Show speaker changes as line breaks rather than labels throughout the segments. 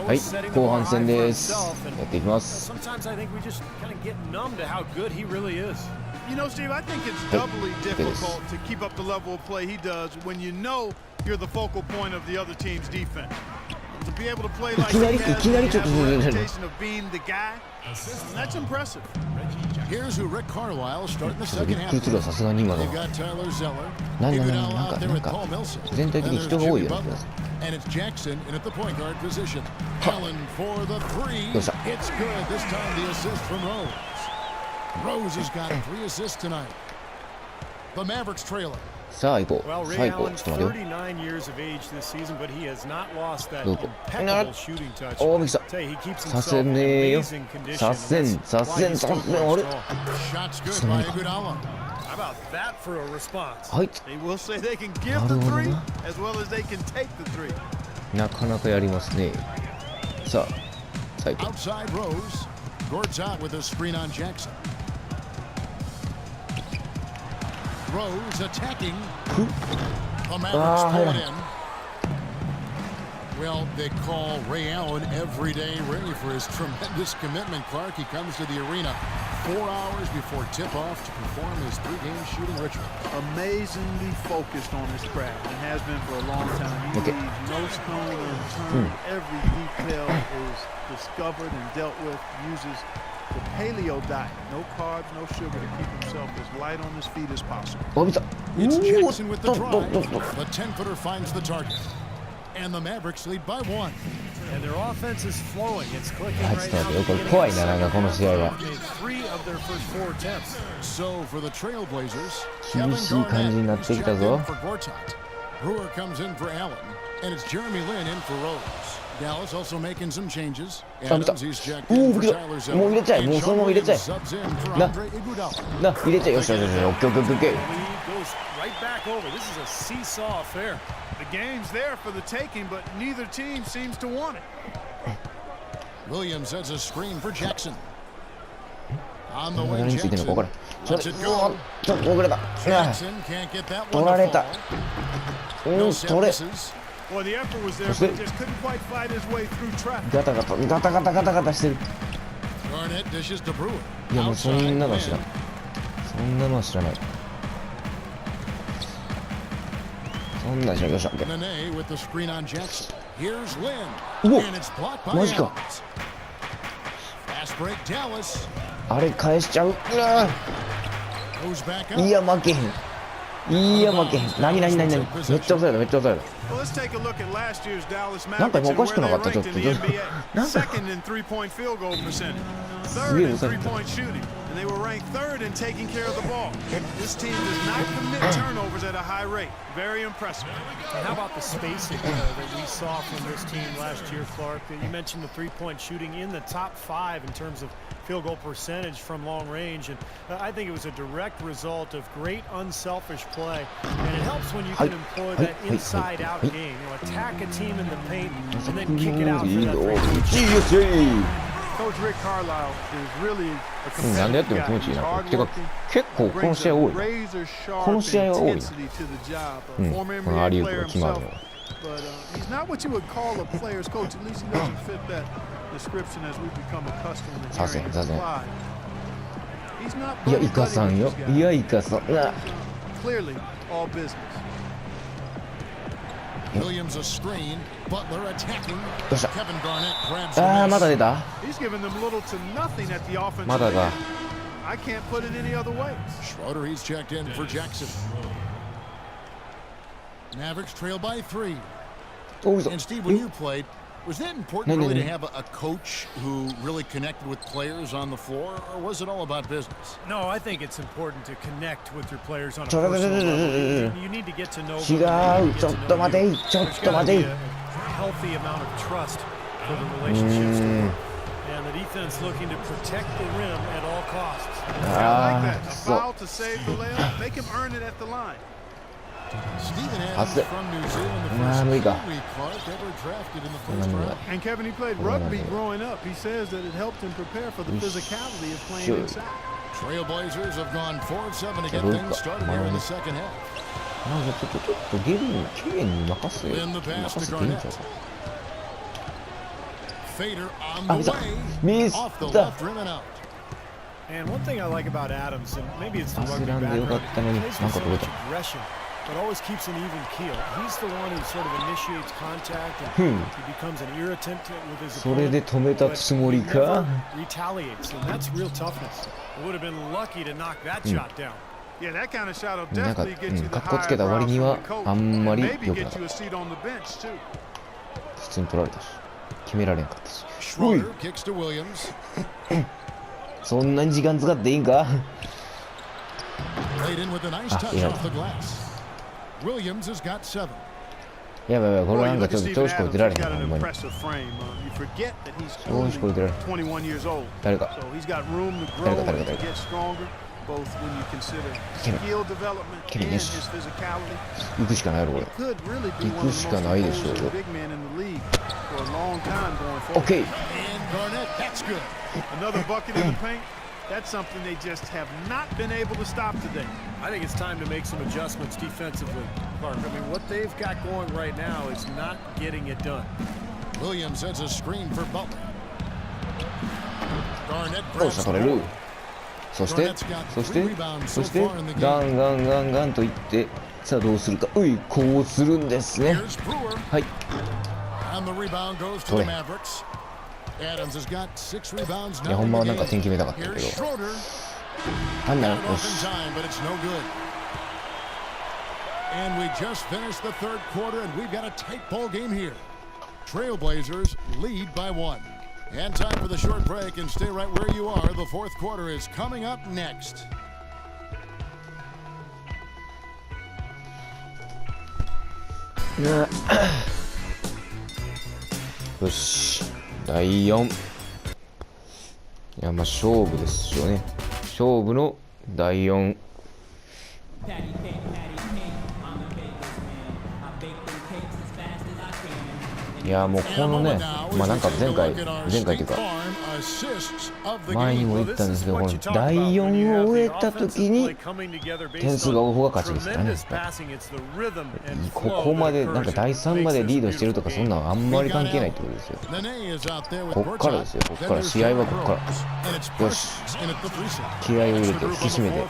はい、後半戦です。やっていきます。
You know, Steve, I think it's doubly difficult to keep up the level of play he does when you know you're the focal point of the other team's defense. To be able to play like he has, and have a reputation of being the guy, that's impressive.
Here's who Rick Carlisle starting the second half.
They've
got Tyler Zeller, Iguodala out there with Paul Millsap, and there's Jimmy Butler, and it's Jackson in at the point guard position. Allen for the three. It's good. This time the assist from Rose. Rose has got 3 assists tonight. The Mavericks trailer.
さあ行こう。最後ちょっと待てよ。おお、びっくりした。させねえよ。させん。あれ。ちょっと何か。はい。なかなかやりますね。さあ、最後。
Gord's out with a screen on Jackson. Rose attacking. The Mavericks pull it in. Well, they call Ray Allen everyday Ray for his tremendous commitment. Clark, he comes to the arena 4 hours before tip-off to perform his 3-game shooting ritual.
Amazingly focused on his craft and has been for a long time. He leaves no stone unturned. Every detail is discovered and dealt with. Uses the paleo diet, no carbs, no sugar, to keep himself as light on his feet as possible.
It's Jackson with the drive. The 10-footer finds the target. And the Mavericks lead by 1.
And their offense is flowing. It's clicking right now.
怖いな、なんかこの試合は。
So for the Trailblazers,
厳しい感じになってきたぞ。
Brewer comes in for Allen, and it's Jeremy Lin in for Rose. Dallas also making some changes. Adams, he's checked in for Tyler Zeller.
もう入れちゃえ、もうそのまま入れちゃえ。
入
れちゃえ、よしよしよし、オッケーオッケーオッケー。
Right back over. This is a seesaw affair. The game's there for the taking, but neither team seems to want it.
Williams has a screen for Jackson. On the wing, Jackson. Lets it go. Jackson can't get that one to fall. No set misses.
Well, the effort was there, but just couldn't quite fight his way through traffic.
ガタガタしてる。
Garnett dishes to Brewer.
いやもうそんなのは知らん。そんなのは知らない。そんなん知らん。よっしゃ。
Nene with the screen on Jackson. Here's Lin.
うお、
And it's blocked by
マジか。
Fast break Dallas.
あれ返しちゃう。
Goes back up.
いや負けへん。いや負けへん。何めっちゃ抑えるめっちゃ抑える。なんか今おかしくなかったちょっと。なんかすげえ抑えた。
And they were ranked 3rd in taking care of the ball. This team does not commit turnovers at a high rate. Very impressive.
And how about the spacing that we saw from this team last year, Clark? You mentioned the three-point shooting in the top 5 in terms of field goal percentage from long range, and I think it was a direct result of great unselfish play. And it helps when you can employ that inside-out game. You know, attack a team in the paint and then kick it out for that three-point.
Coach Rick Carlisle is really a
なんでやっても気持ちいいな。てか結構この試合多いな。この試合は多いな。このアリウープが決まるのは。
But he's not what you would call a player's coach. At least he doesn't fit that description as we've become accustomed to hearing him apply. He's not.
いやイカさんよ。いやイカさん。
Clearly, all business.
Williams a screen. Butler attacking. Kevin Garnett grabs.
まだ出た。
He's given them little to nothing at the offensive.
まだだ。
I can't put it any other way.
Schroeder, he's checked in for Jackson. Mavericks trail by 3. And Steve, when you played, was that important really to have a coach who really connected with players on the floor, or was it all about business?
No, I think it's important to connect with your players on a personal level. You need to get to know them.
違う。ちょっと待て。ちょっと待て。
Healthy amount of trust for the relationships to work. And the defense looking to protect the rim at all costs.
I like that. A foul to save the layup. Make him earn it at the line.
Stephen Adams from New Zealand, the first Kiwi Clark ever drafted in the first round.
And Kevin, he played rugby growing up. He says that it helped him prepare for the physicality of playing inside.
Trailblazers have gone 4 of 7 to get things started here in the second half.
なんかちょっとゲルに綺麗に任せていいんちゃうか。あ、ミスった。
And one thing I like about Adams, and maybe it's the
焦
rugby
らんでよか
background,
ったのに
plays
なん
with
か
so
取れ
much
た。
aggression, but always keeps an even keel. He's the one who sort of initiates contact, and he becomes an irritant with his
それで
opponent,
止めた
but
つもり
he
か。
never retaliates, and that's real toughness. Would have been lucky to knock that shot down.
Yeah, that kind of shot will
なんか、
definitely get you
か
the
っこつけ
high
た割
brows
に
from
は
the coach,
あんま
and
り
maybe
良くな
get
か
you
っ
a seat on the bench too.
た。普通に取られたし、決められんかったし。おい、
Schroeder kicks to Williams.
そんなに時間使っていいんか。
Played in with a nice touch off the glass. Williams has got 7.
やばいやばい、これ
Boy,
な
you
んか
look
ちょ
at
っと
Steven
調子こい
Adams,
てられ
he's
へん
got
な、ほ
an
んまに。
impressive frame. You forget that he's
調子こいてられへん。
21 years old.
誰か。
So he's got room to grow and to get stronger, both when you consider skill development and his physicality.
行くしかないやろ、これ。
Could really be
行
one
く
of
し
the
か
most
ないでしょう
explosive
よ。
big men in the league for a long time going forward.
オッケー。
And Garnett, that's good.
Another bucket in the paint. That's something they just have not been able to stop today.
I think it's time to make some adjustments defensively, Clark. I mean, what they've got going right now is not getting it done.
Williams sends a screen for Butler. Garnett
どうした
grabs
取
the
れる。
ball.
そしてガンガンガンガンといって、さあどうするか。うい、こうするんですね。
Here's Brewer.
はい。
And the rebound goes to the Mavericks. Adams has got 6 rebounds
いや、
now
ほん
in
ま
the
はなんか
game.
点決めたかったけど。
Here's Schroeder.
なんだろう、
Got
よ
off
し。
in time, but it's no good. And we just finished the third quarter, and we've got a tight ball game here. Trailblazers lead by 1. And time for the short break, and stay right where you are. The fourth quarter is coming up next.
よし、第4。いや、まあ勝負ですよね。勝負の第4。いや、もうこのね、まあなんか前回というか前にも言ったんですけど、この第4を終えた時に点数が多い方が勝ちですからね。ここまでなんか第3までリードしてるとかそんなのあんまり関係ないってことですよ。こっからですよ。こっから試合はこっから。よし、気合を入れて引き締めて。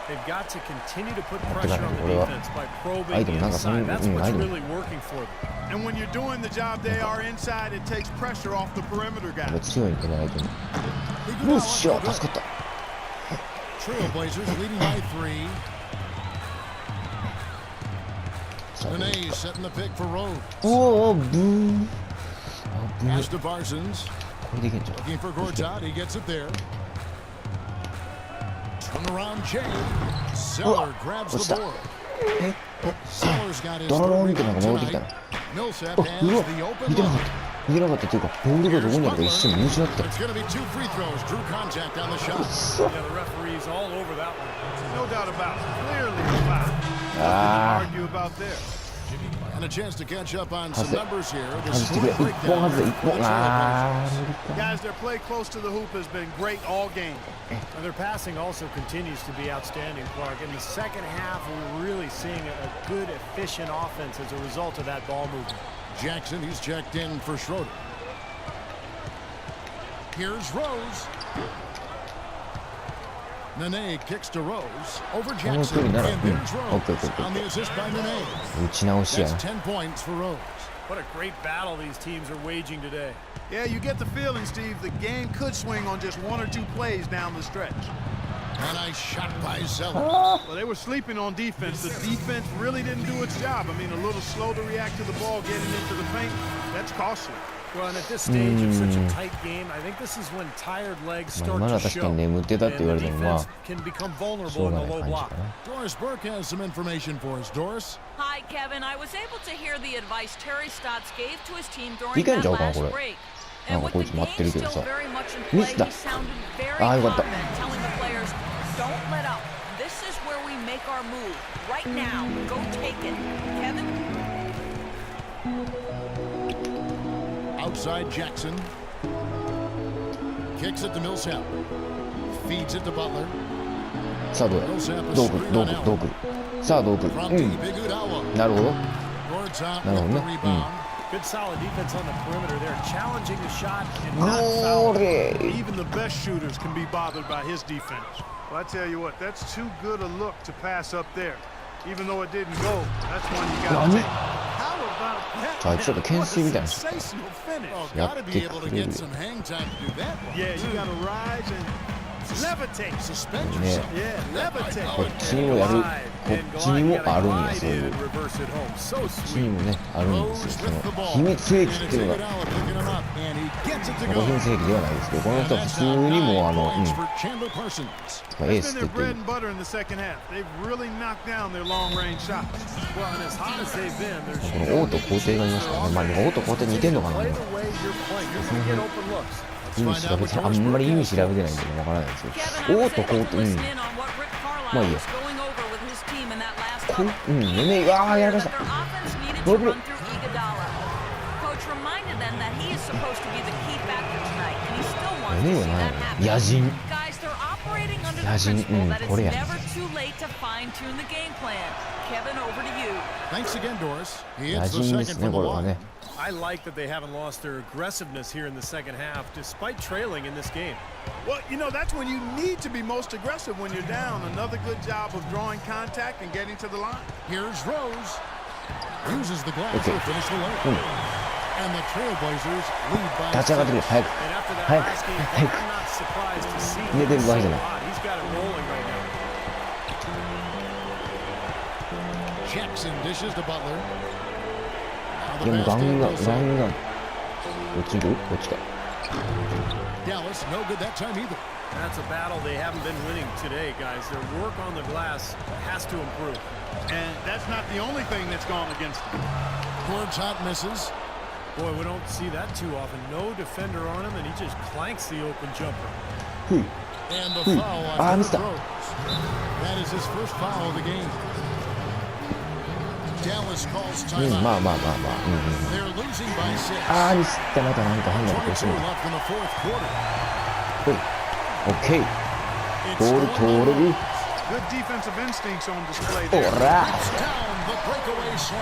They've got to continue to put
持ってか
pressure
ない
on
と
the
俺は
defense by probing
相手もなんかその
inside. That's
相
what's
手も
really working for them.
And when you're doing the job they are inside, it takes pressure off the perimeter guys.
強いんじゃない相手も。よっしゃ、助かった。
Trailblazers leading by 3. Nene setting the pick for Rose.
おお、ブー。
Pass to Parsons.
これでいけんじゃん。
Looking for Gortat. He gets it there. Turn around, Jay. Zeller grabs the board. Zeller's got his
ドロ
third
ーンってなんか
rebound
戻ってきた
tonight.
な。
Millsap
う
has
わ、
the
見
open
てなか
look.
った見てなかったっていうか、ボールがどこにあるか一瞬見失った。
It's going to be 2 free throws. Drew contact on the shot.
Yeah, the referee's all over that one.
No doubt about it. Clearly a foul.
Ah.
Nothing to argue about there.
And a chance to catch up on some numbers here. The
外してくれ。
score
一本
breakdown
外れ、一本。
for the
あ
Trailblazers.
ー、無理か。
Guys, their play close to the hoop has been great all game.
And their passing also continues to be outstanding, Clark. In the second half, we're really seeing a good, efficient offense as a result of that ball movement.
Jackson, he's checked in for Schroeder. Here's Rose. Nene kicks to Rose. Over Jackson. And there's Rose on the assist by Nene.
打ち直しや
That's
な。
10 points for Rose.
What a great battle these teams are waging today.
Yeah, you get the feeling, Steve, the game could swing on just 1 or 2 plays down the stretch.
A nice shot by Zeller.
Well, they were sleeping on defense. The defense really didn't do its job. I mean, a little slow to react to the ball getting into the paint. That's costly.
Well, and at this stage of such a tight game, I think this is when tired legs
まあ
start
今の
to
は確か
show.
に眠ってたって言わ
And
れ
the
てもま
defense
あ
can become
し
vulnerable
ょう
in
が
the
ない
low
感じ
block.
かな。
Doris Burke has some information for us. Doris?
Hi, Kevin. I was able to hear the advice Terry Stotts gave to his team
い
during
けん
that
ちゃうかな
last
これ。
break.
なん
And
か
with
こ
the
いつ待ってる
game
けど
still
さ。
very much in
ミ
play,
スだ。
he sounded very
ああ、よかった。
confident, telling the players, "Don't let up. This is where we make our move. Right now, go take it." Kevin?
Outside Jackson. Kicks it to Millsap. Feeds it to Butler.
さあどうや。
Millsap
どう
a
来る
screen
どう
on
来るどう
Allen.
来る。さあどう来る。
From
うん。
Iguodala.
なるほど。
Gortat
なるほ
with
ど
the
ね。
rebound.
Good solid defense on the perimeter there, challenging the shot and
ゴ
not
ー
fouling.
レ
Even the best shooters can be bothered by his defense. Well, I tell you what, that's too good a look to pass up there. Even though it didn't go, that's one you got to take. How about that?
あいつちょっと懸垂みたいな
Sensational finish.
や
Gotta
って
be able
く
to
れる
get some hang time to do that.
Yeah, you got to rise and levitate.
Suspend
ね
yourself.
Yeah, levitate.
こっちにもやる、こっちにもあるんや、そういう。こ
and reverse it home. So
っちに
sweet.
もね、あるんですよ。
Rose
そ
with the
の
ball.
秘密兵器
And
っていう
it's
のが、
Iguodala picking him up, and he gets it to
こ
go.
れ秘密兵器ではないですけど、この人は普通にもう
For Chandler Parsons.
まあエー
It's
ス
been
って
their
言って
bread and butter in the second half. They've really knocked down their long-range shots.
Well, and as hot as they've been, there's
この王と皇帝がいますからね。まあ、王と皇帝似てんのかな。
play the way you're playing. You're going to get open looks.
意味調べて、あんまり意味調べてないんでわからないですけど、王と皇帝、うん。 まあいいや。こうん、ね、ああ、やりました。ドリブル。ねえよな、野人。野人、うん、これや。
Thanks again, Doris. He
野
hits the
人で
second
すね、
from the
これは
line.
ね。
I like that they haven't lost their aggressiveness here in the second half, despite trailing in this game.
Well, you know, that's when you need to be most aggressive when you're down. Another good job of drawing contact and getting to the line.
Here's Rose. Uses the glass
Okay.
to finish the layup. And the Trailblazers lead by
立ち上がってくれ、早く。
And after that
早く、
last game,
早
I'm
く。
not surprised to see
寝てる場合じゃ
him
ない。
a lot. He's got it rolling right now.
Jackson dishes to Butler.
いやもうガンガン、ガンガン。落ちる落ちた。
Dallas, no good that time either.
That's a battle they haven't been winning today, guys. Their work on the glass has to improve.
And that's not the only thing that's gone against them.
Towards hot misses.
Boy, we don't see that too often. No defender on him, and he just clanks the open jumper.
ふい。
And the foul
Ah,
on
missed
Derrick
that.
Rose. That is his first foul of the game. Dallas calls
うん、
timeout.
まあまあまあまあ。うんうん。
They're losing by 6.
あー、ミスった。またなんか変なことし
22
てる。
left in the fourth quarter.
ほい。オッケー。
It's
ボール
still
取れる。
Good defensive instincts on display
ほ
there.
ら。
It's down the breakaway slam.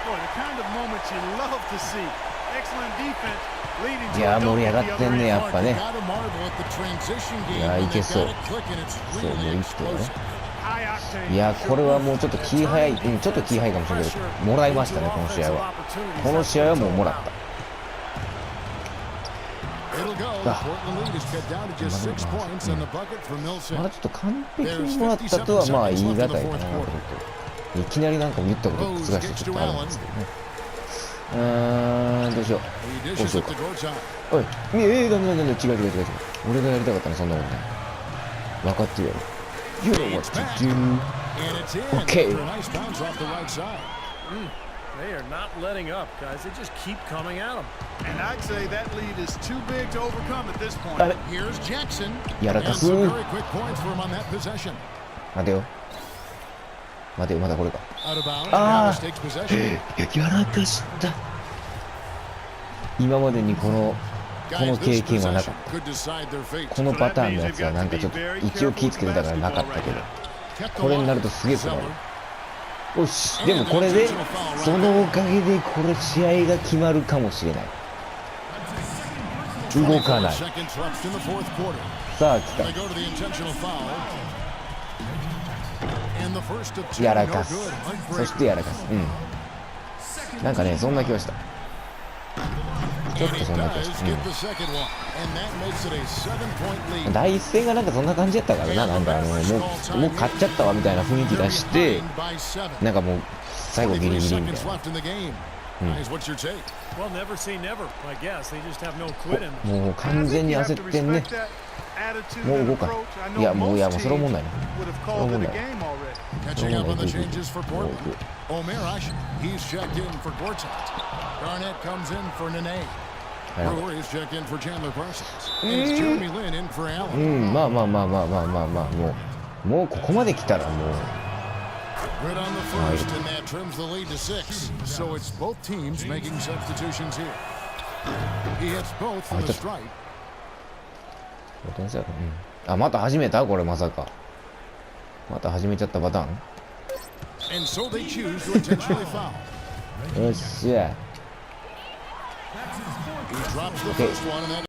Boy, the kind of moments you love to see. Excellent defense leading
い
to
や
a
盛り上
double
が
at the
って
other
んね
end.
やっぱね。
Gotta marvel at the transition game
いや
when
いけ
they've
そう。
got it clicking. It's
そうもう
really
いい人だね。
explosive.
High octane.
いやこれはもうちょっと気早い、うん、ちょっと気早いかもしれないけど、もらいましたねこの試合は。この試合はもうもらった。
It'll go. The Portland lead is cut down to just 6 points and the bucket for
ま
Millsap.
だちょっと完璧にもらったとはまあ言い難いかなと思って、いきなりなんか言ったことを覆してちょっとあるんですけどね。どうしよう。
He
どう
dishes
しよう
it
か。
to Georgetown.
おい、なんで違う。俺がやりたかったのそんなことない。分かってるやろ。You know what to do.
And it's in.
Okay.
For a nice bounce off the right side.
They are not letting up, guys. They just keep coming at them.
And I'd say that lead is too big to overcome at this point.
あれ
Here's Jackson.
やらか
And
す。
some very quick points for him on that possession.
待てよ、まだこれか。
Out of bounds.
Ah.
Dallas takes possession.
やらかした。今までにこの
Guys, this
経験はなか
possession
っ
could decide their fate.
た。このパターンのやつはなんかちょっと一応気ぃつけてたからなかったけど、
Kept
これになるとすげえ困る。よし、でもこれでそのおかげでこれ試合が決まるかもしれない。動かない。
Seconds left in the fourth quarter.
さあ来た。
They go to the intentional foul. And the first of two,
やら
no
かす。
good.
そしてやらかす。なんかね、そんな気がした。ちょっ
And
と
he
そんな気
does
がした。
get the second one. And that makes it a 7-point lead.
第一戦がなんかそんな感じやったからな、なんかもう勝っちゃったわみたいな雰囲気出して、
Behind by 7.
なんかもう最後ギリ
23
ギリみたい
seconds
な。
left in the game. Guys, what's your take?
Well, never say never, I guess. They just have no quit in them.
もう完全に焦ってんね。
Attitude
もう
and
動か
approach. I know
いやもう
most
それは思んないな。
teams would have called it a game already.
Catching up on the changes for Portland.
Oh,
Omer he's checked in for Gortat. Garnett comes in for Nene. Brewer is checked in for Chandler Parsons. And it's Jeremy Lin in for
う
Allen.
ん、まあもうここまで来たらもう
Good on the first, and that trims the lead to 6. So it's both teams making substitutions here. He hits both from the stripe.
あ、また始めたこれまさか。また始めちゃったパターン。
And so they choose to intentionally foul.
よっしゃ。
He drops the first one, and that